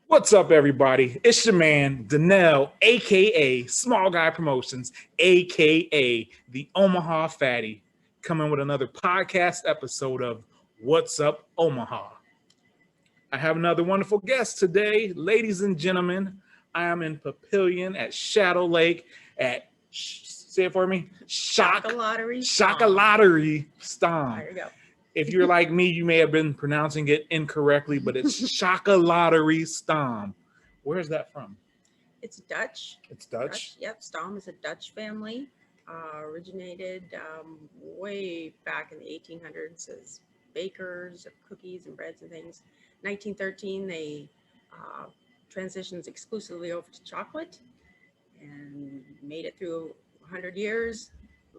What's up, everybody? It's your man, Danelle, a.k.a. Small Guy Promotions, a.k.a. the Omaha Fatty, coming with another podcast episode of What's Up Omaha. I have another wonderful guest today. Ladies and gentlemen, I am in Papillion at Shadow Lake at, say it for me, Chocolaterie Stam. There you go. If you're like me, you may have been pronouncing it incorrectly, but it's Chocolaterie Stam. Where is that from? It's Dutch. It's Dutch? Yep, Stam is a Dutch family. Originated way back in the 1800s as bakers of cookies and breads and things. 1913, they transitioned exclusively over to chocolate and made it through 100 years.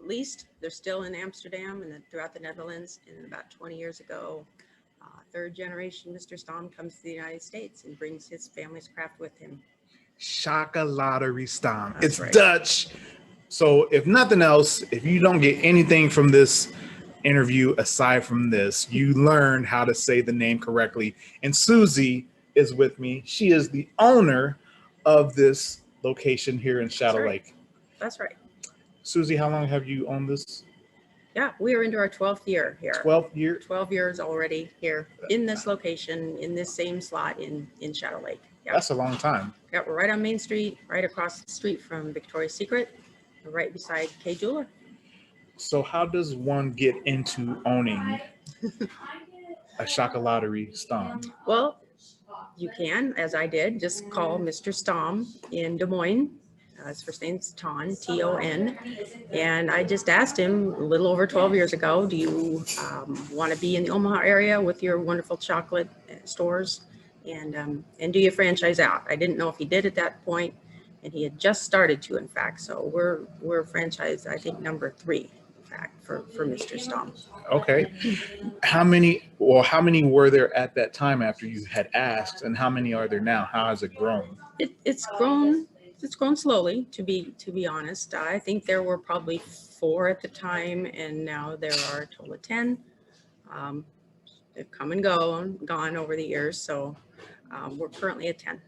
At least they're still in Amsterdam and throughout the Netherlands. And about 20 years ago, third generation Mr. Stam comes to the United States and brings his family's craft with him. Chocolaterie Stam. That's It's right. Dutch. So if nothing else, if you don't get anything from this interview aside from this, you learned how to say the name correctly. And Suzi is with me. She is the owner of this location here in Shadow Lake. That's right. Suzi, how long have you owned this? Yeah, we are into our 12th year here. 12th year? 12 years already here in this location, in this same slot in Shadow Lake. Yeah. That's a long time. Yeah, we're right on Main Street, right across the street from Victoria's Secret, right beside K Jeweler. So how does one get into owning a Chocolaterie Stam? Well, you can, as I did, just call Mr. Stam in Des Moines. His first name's Towne, T-O-N. And I just asked him a little over 12 years ago, do you want to be in the Omaha area with your wonderful chocolate stores and do you franchise out? I didn't know if he did at that point, and he had just started to, in fact. So we're franchise, I think, number 3, in fact, for Mr. Stam. Okay. How many were there at that time after you had asked, and how many are there now? How has it grown? It's grown. It's grown slowly, to be honest. I think there were probably 4 at the time, and now there are a total of 10. They've come and gone over the years, so we're currently at 10.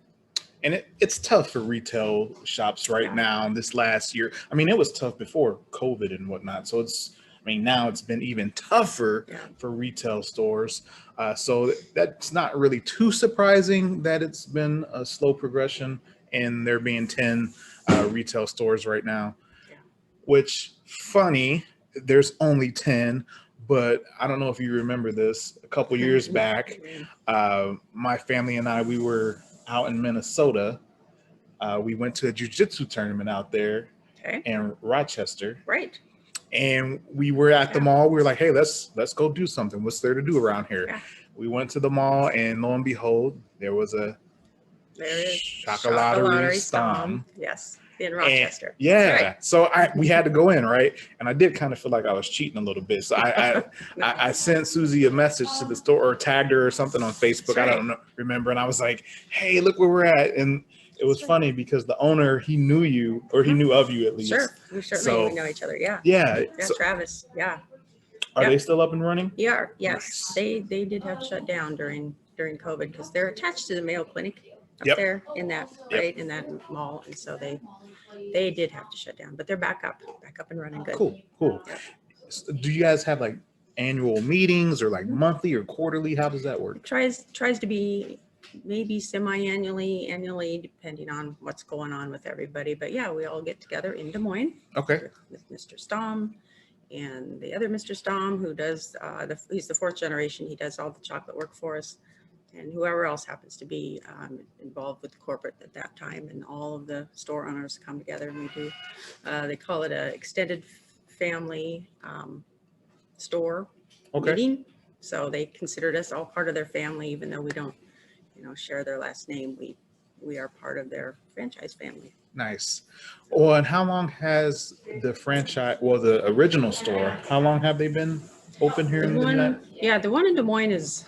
And it's tough for retail shops right now. This last year, I mean, it was tough before COVID and whatnot. So now it's been even tougher for retail stores. So that's not really too surprising that it's been a slow progression. And there being 10 retail stores right now, which funny, there's only 10, but I don't know if you remember this. A couple years back, my family and I, we were out in Minnesota. We went to a jiu-jitsu tournament out there in Rochester. Right. And we were at the mall. We were like, hey, let's go do something. What's there to do around here? Yeah. We went to the mall, and lo and behold, there was a Chocolaterie Stam. Yes, in Rochester. And, so we had to go in, right? And I did kind of feel like I was cheating a little bit. So I sent Suzi a message to the store or tagged her or something on Facebook. I don't remember. And I was like, hey, look where we're at. And it was funny because the owner, he knew you, or he knew of you at least. Sure, we certainly know each other. Yeah. Yeah. So, Travis. Yeah. Are they still up and running? Yeah. Yes. Nice. They did have shut down during COVID because they're attached to the Mayo Clinic there in that in that mall, and so they did have to shut down, but they're back up and running good. Cool. Yep. So do you guys have like annual meetings or like monthly or quarterly? How does that work? It tries to be maybe annually, depending on what's going on with everybody. But yeah, we all get together in Des Moines. Okay. With Mr. Stam and the other Mr. Stam, who does he's the 4th generation. He does all the chocolate work for us. And whoever else happens to be involved with the corporate at that time, and all of the store owners come together and we do, they call it a extended family store meeting. So they considered us all part of their family, even though we don't, share their last name. We are part of their franchise family. Nice. Well, and how long has the franchise, the original store, how long have they been open here in Des Moines? Yeah, the one in Des Moines is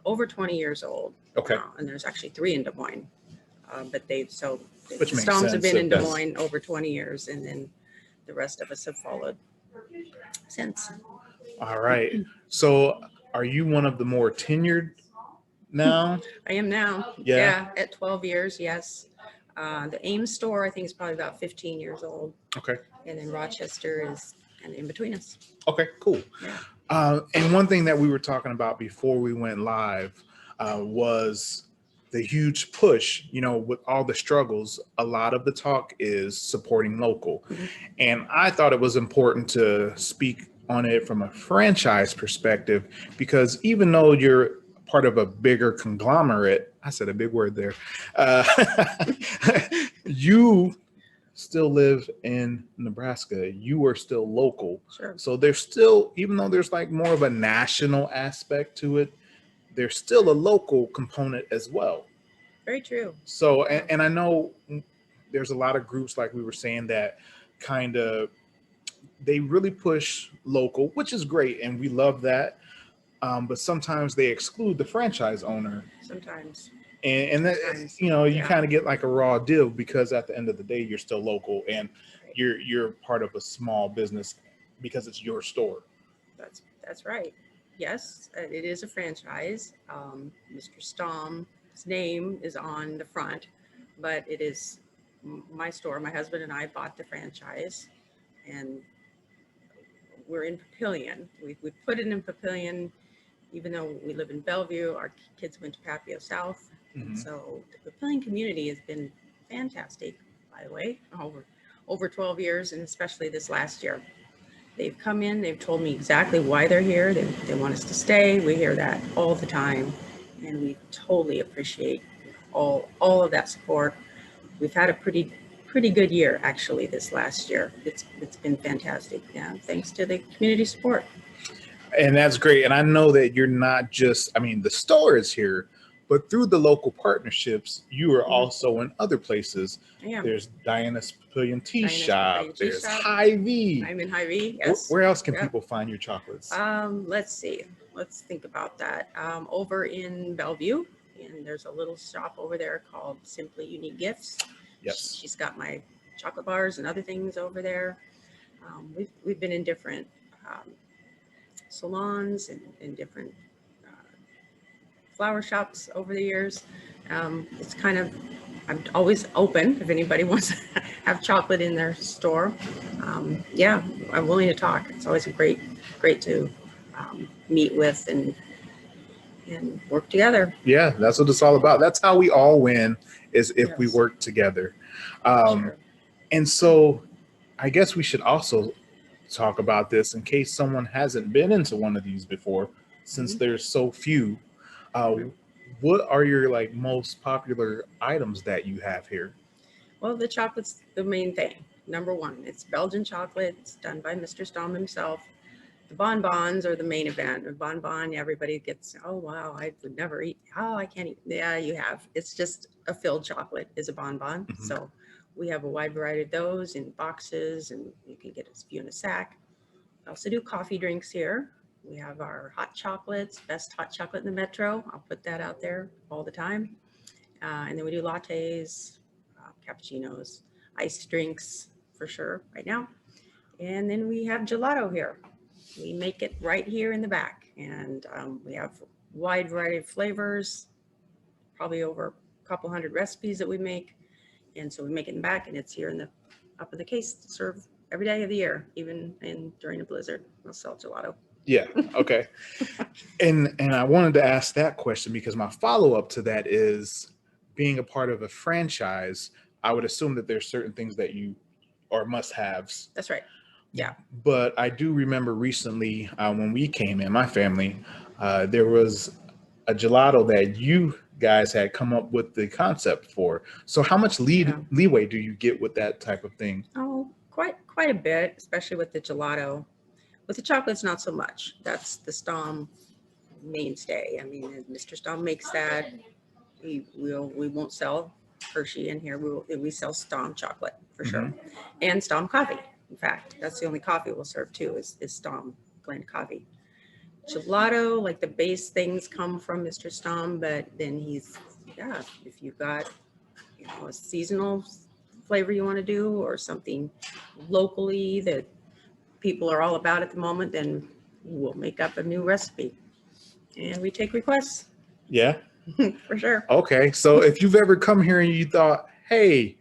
over 20 years old. Okay. And there's actually 3 in Des Moines. But the Which Stams have been in Des Moines over 20 years, and then the rest of us have followed since. All right. So are you one of the more tenured now? I am now. Yeah. At 12 years, yes. The Ames store, I think, is probably about 15 years old. Okay. And then Rochester is kind of in between us. Okay, cool. Yeah. And one thing that we were talking about before we went live was the huge push, with all the struggles. A lot of the talk is supporting local. Mhm. And I thought it was important to speak on it from a franchise perspective, because even though you're part of a bigger conglomerate, I said a big word there, uh, you still live in Nebraska. You are still local. Sure. So there's still, even though there's like more of a national aspect to it, there's still a local component as well. Very true. So, Yeah. and I know there's a lot of groups, like we were saying, that kind of, they really push local, which is great. And we love that. But sometimes they exclude the franchise owner. Sometimes. And that, Sometimes, you yeah. kind of get like a raw deal, because at the end of the day, you're still local and Right. you're part of a small business because it's your store. That's right. Yes, it is a franchise. Mr. Stam's name is on the front, but it is my store. My husband and I bought the franchise, and we're in Papillion. We put it in Papillion, even though we live in Bellevue. Our kids went to Papio South, and so the Papillion community has been fantastic. By the way, over 12 years, and especially this last year. They've come in, they've told me exactly why they're here. They want us to stay. We hear that all the time. And we totally appreciate all of that support. We've had a pretty good year, actually, this last year. It's been fantastic. Yeah, thanks to the community support. And that's great. And I know that you're not just, I mean, the store is here, but through the local partnerships, you are also in other places. Yeah. There's Diana's Papillion Tea Diana's Shop. Papillion Tea There's Shop. Hy-Vee. I'm in Hy-Vee, yes. Where else can Yeah. people find your chocolates? Let's see. Let's think about that. Over in Bellevue, and there's a little shop over there called Simply Unique Gifts. Yes. She's got my chocolate bars and other things over there. We've been in different salons and different flower shops over the years. It's kind of, I'm always open if anybody wants to have chocolate in their store. Yeah, I'm willing to talk. It's always great to meet with and work together. Yeah, that's what it's all about. That's how we all win, is if we Yes. work together. Sure. And so I guess we should also talk about this in case someone hasn't been into one of these before, since there's so few. What are your like most popular items that you have here? Well, the chocolate's the main thing. Number one, it's Belgian chocolate. It's done by Mr. Stam himself. The bonbons are the main event. A bonbon, everybody gets, oh, wow, I would never eat. Oh, I can't eat. Yeah, you have. It's just a filled chocolate is a bonbon. So we have a wide variety of those in boxes, and you can get a few in a sack. I also do coffee drinks here. We have our hot chocolates, best hot chocolate in the metro. I'll put that out there all the time. And then we do lattes, cappuccinos, iced drinks for sure right now. And then we have gelato here. We make it right here in the back, and we have a wide variety of flavors, probably over a couple hundred recipes that we make. And so we make it in the back, and it's here in the up in the case to serve every day of the year, even during a blizzard. We'll sell gelato. Yeah. Okay. and I wanted to ask that question because my follow-up to that is, being a part of a franchise, I would assume that there's certain things that you are must-haves. That's right. Yeah. But I do remember recently when we came in, my family, there was a gelato that you guys had come up with the concept for. So how much leeway do you get with that type of thing? Oh, quite a bit, especially with the gelato. With the chocolates, not so much. That's the Stam mainstay. I mean, Mr. Stam makes that. We won't sell Hershey in here. We sell Stam chocolate for sure, and Stam coffee. In fact, that's the only coffee we'll serve too is Stam blend coffee. Gelato, like the base things come from Mr. Stam, but then if you've got a seasonal flavor you want to do or something locally that people are all about at the moment, then we'll make up a new recipe and we take requests. Yeah. For sure. Okay, so if you've ever come here and you thought, hey,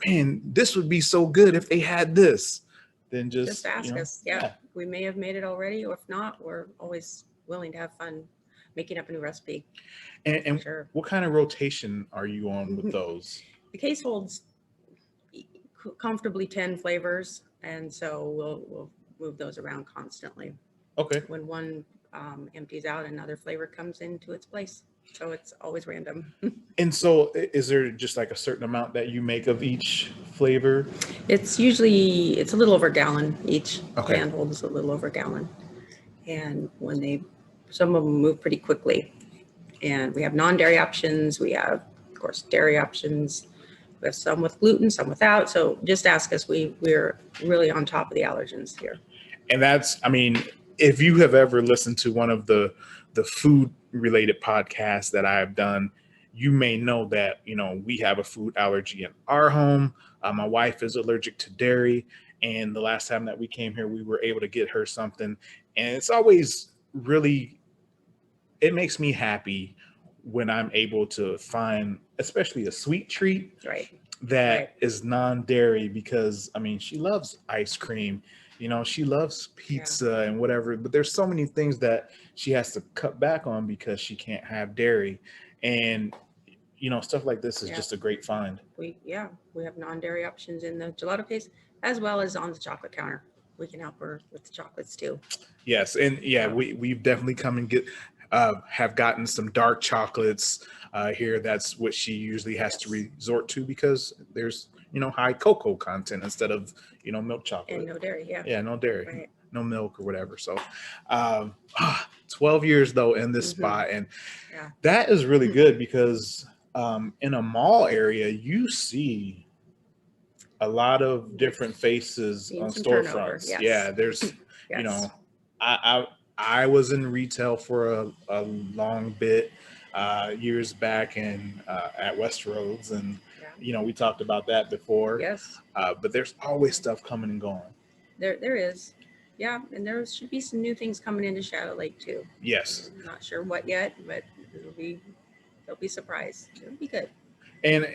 man, this would be so good if they had this, then Just just, ask us. Yeah, we may have made it already, or if not, we're always willing to have fun making up a new recipe. And Sure. what kind of rotation are you on with those? The case holds comfortably 10 flavors, and so we'll move those around constantly. Okay. When one empties out, another flavor comes into its place. So it's always random. And so is there just like a certain amount that you make of each flavor? It's usually, it's a little over a gallon each. Okay. Can holds a little over a gallon. And when some of them move pretty quickly. And we have non-dairy options. We have, of course, dairy options. We have some with gluten, some without. So just ask us. We're really on top of the allergens here. And that's, I mean, if you have ever listened to one of the food related podcasts that I have done, you may know that, we have a food allergy in our home. My wife is allergic to dairy. And the last time that we came here, we were able to get her something. And it's always really, it makes me happy when I'm able to find, especially a sweet treat Right. that is non-dairy, because I mean, she loves ice cream, she loves pizza and whatever, but there's so many things that she has to cut back on because she can't have dairy. And stuff like this is just a great find. We have non-dairy options in the gelato case as well as on the chocolate counter. We can help her with the chocolates too. Yes, and we've definitely come and have gotten some dark chocolates here. That's what she usually has to resort to because there's high cocoa content instead of milk chocolate. And no dairy, yeah, no dairy, right. No milk or whatever. So 12 years though in this spot, and that is really good because in a mall area you see a lot of different faces on storefronts. Yes. Yeah, there's I was in retail for a long bit years back and at Westroads, and we talked about that before. Yes. But there's always stuff coming and going. There is. Yeah, and there should be some new things coming into Shadow Lake too. Yes. I'm not sure what yet, but they'll be surprised. It'll be good. And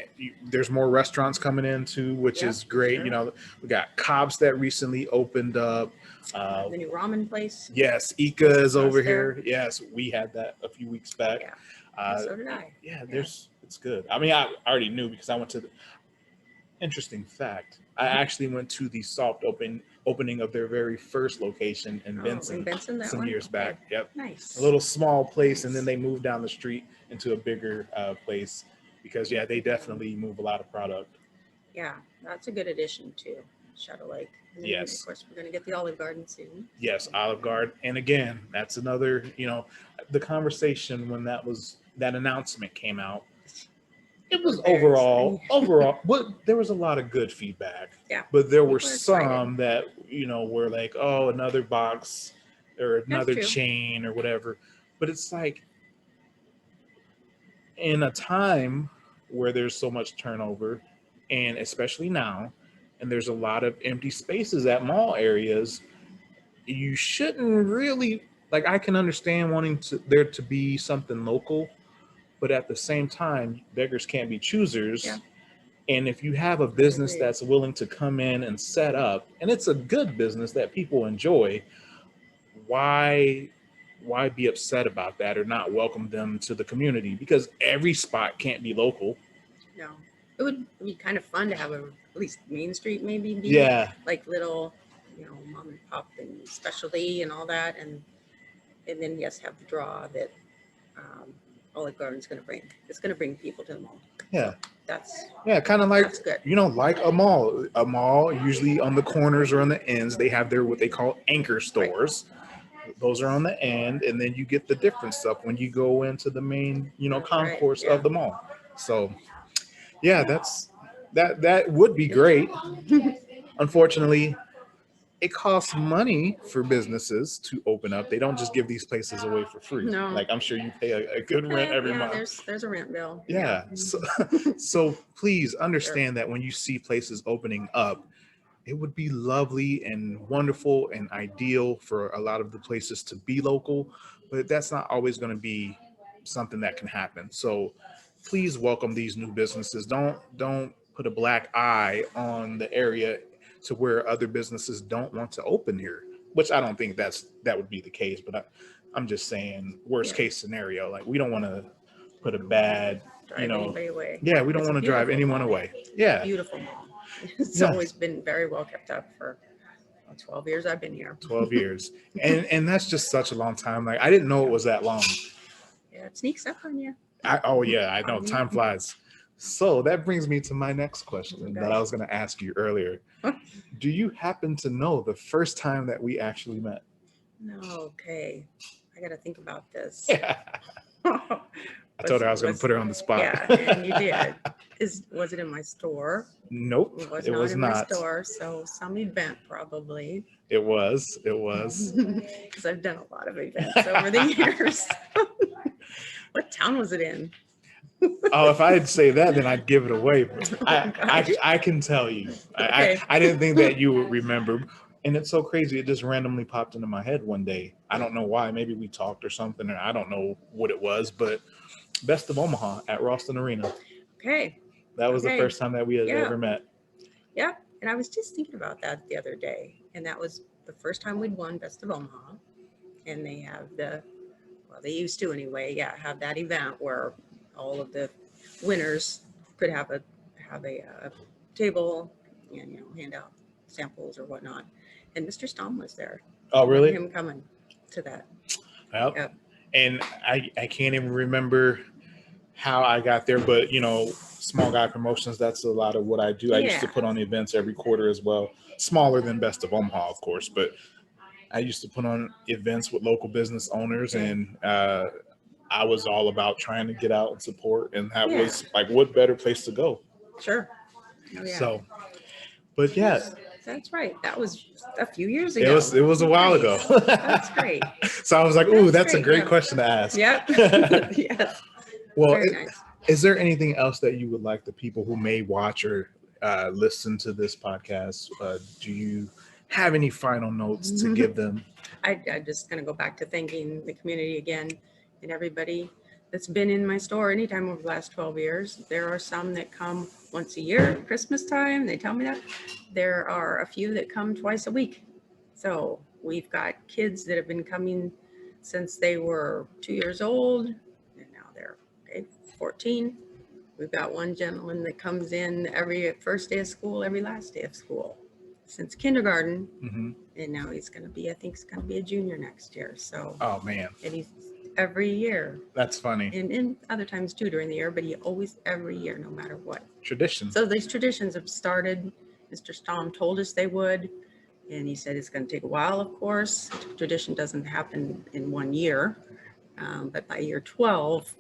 there's more restaurants coming in too, which is great. Sure. We got Cobb's that recently opened up. The new ramen place. Yes, Ika is over here. Yes, we had that a few weeks back. Yeah. So did I. Yeah, it's good. I mean, I already knew because I went to interesting fact. I actually went to the soft opening of their very first location in Benson some years back. Yep. Nice. A little small place, and then they moved down the street into a bigger place because they definitely move a lot of product. Yeah, that's a good addition to Shadow Lake. And yes. Of course, we're going to get the Olive Garden soon. Yes, Olive Garden, and again, that's another. The conversation when that announcement came out. It was overall, but there was a lot of good feedback. Yeah. But there were some that, were like, oh, another box or another chain or whatever. But it's like, in a time where there's so much turnover, and especially now, and there's a lot of empty spaces at mall areas, you shouldn't really, I can understand wanting there to be something local. But at the same time, beggars can't be choosers. Yeah. And if you have a business that's willing to come in and set up, and it's a good business that people enjoy, why be upset about that or not welcome them to the community? Because every spot can't be local. No. It would be kind of fun to have at least Main Street maybe be like little, mom and pop and specialty and all that. And then have the draw that Olive Garden's going to bring. It's going to bring people to the mall. Yeah. So that's kind of like, that's good. Like a mall. A mall, usually on the corners or on the ends, they have their what they call anchor stores. Right. Those are on the end, and then you get the different stuff when you go into the main, concourse of the mall. So, that would be great. Unfortunately, it costs money for businesses to open up. They don't just give these places away for free. No. I'm sure you pay a good rent every month. There's a rent bill. Yeah. So please understand that when you see places opening up, it would be lovely and wonderful and ideal for a lot of the places to be local, but that's not always going to be something that can happen. So please welcome these new businesses. Don't put a black eye on the area to where other businesses don't want to open here, which I don't think that would be the case, but I'm just saying worst case scenario. Like, we don't want to put a bad, Drive anybody away. yeah, we don't want to drive anyone away. Yeah. Beautiful mall. It's Yes. always been very well kept up for 12 years I've been here. 12 years. And that's just such a long time. Like, I didn't know it was that long. Yeah, it sneaks up on you. Oh yeah, I know. Time flies. So that brings me to my next question that I was going to ask you earlier. Do you happen to know the first time that we actually met? No, okay. I got to think about this. Yeah. I told her I was going to put her on the spot. Yeah, and you did. Was it in my store? Nope, It was not in my store, so some event probably. It was. Because I've done a lot of events over the years. What town was it in? Oh, if I'd say that, then I'd give it away. I can tell you. Okay. I didn't think that you would remember. And it's so crazy. It just randomly popped into my head one day. I don't know why. Maybe we talked or something, or I don't know what it was, but Best of Omaha at Ralston Arena. Okay. That was the first time that we had ever met. Yeah. And I was just thinking about that the other day. And that was the first time we'd won Best of Omaha. And they have they used to anyway, have that event where all of the winners could have a table and, hand out samples or whatnot. And Mr. Stam was there. Oh, really? Him coming to that. Yep. And I can't even remember how I got there, but Small Guy Promotions, that's a lot of what I do. I used to put on events every quarter as well. Smaller than Best of Omaha, of course, but I used to put on events with local business owners, and I was all about trying to get out and support, and that was like, what better place to go? Sure. Oh, yeah. So, but yeah. That's right. That was a few years ago. It was a while ago. That's great. So I was like, ooh, that's a great question to ask. Yep. Yes. Well, is there anything else that you would like the people who may watch or listen to this podcast? Do you have any final notes to give them? I'm just going to go back to thanking the community again and everybody that's been in my store anytime over the last 12 years. There are some that come once a year, Christmas time. They tell me that. There are a few that come twice a week. So we've got kids that have been coming since they were 2 years old, and now they're 14. We've got one gentleman that comes in every first day of school, every last day of school since kindergarten. Mm-hmm. And now he's going to be, I think he's going to be a junior next year. So, oh man. And he's every year. That's funny. And other times too during the year, but he always every year, no matter what. Traditions. So these traditions have started. Mr. Stam told us they would, and he said it's going to take a while, of course. Tradition doesn't happen in 1 year, but by year 12,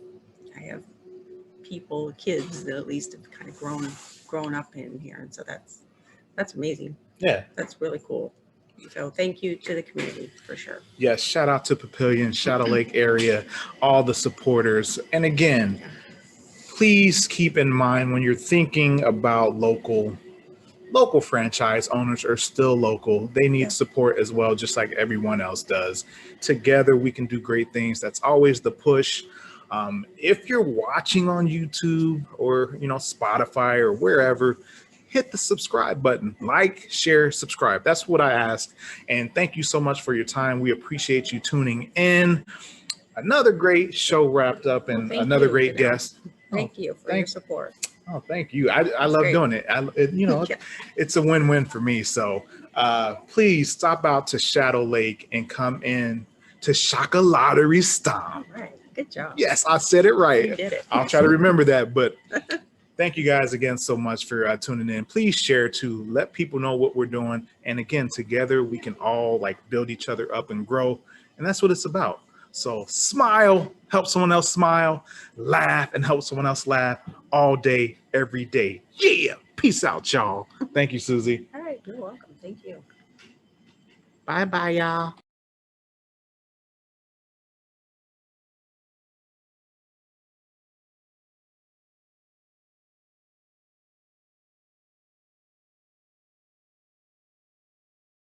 I have kids that at least have kind of grown up in here, and so that's amazing. Yeah, that's really cool. So thank you to the community for sure. Yes, shout out to Papillion, Shadow Lake area, all the supporters. And again, please keep in mind when you're thinking about local franchise owners are still local. They need support as well, just like everyone else does. Together, we can do great things. That's always the push. If you're watching on YouTube or Spotify or wherever, hit the subscribe button, like, share, subscribe. That's what I ask. And thank you so much for your time. We appreciate you tuning in. Another great show wrapped up, and another great guest. Thank you for your support. Oh, thank you. I love doing it. It's a win-win for me. So please stop out to Shadow Lake and come in to Chocolaterie Stam. All right. Good job. Yes, I said it right. You did it. I'll try to remember that. But thank you guys again so much for tuning in. Please share to let people know what we're doing. And again, together we can all build each other up and grow. And that's what it's about. So smile, help someone else smile, laugh and help someone else laugh all day, every day. Yeah. Peace out, y'all. Thank you, Susie. All right. You're welcome. Thank you. Bye-bye, y'all.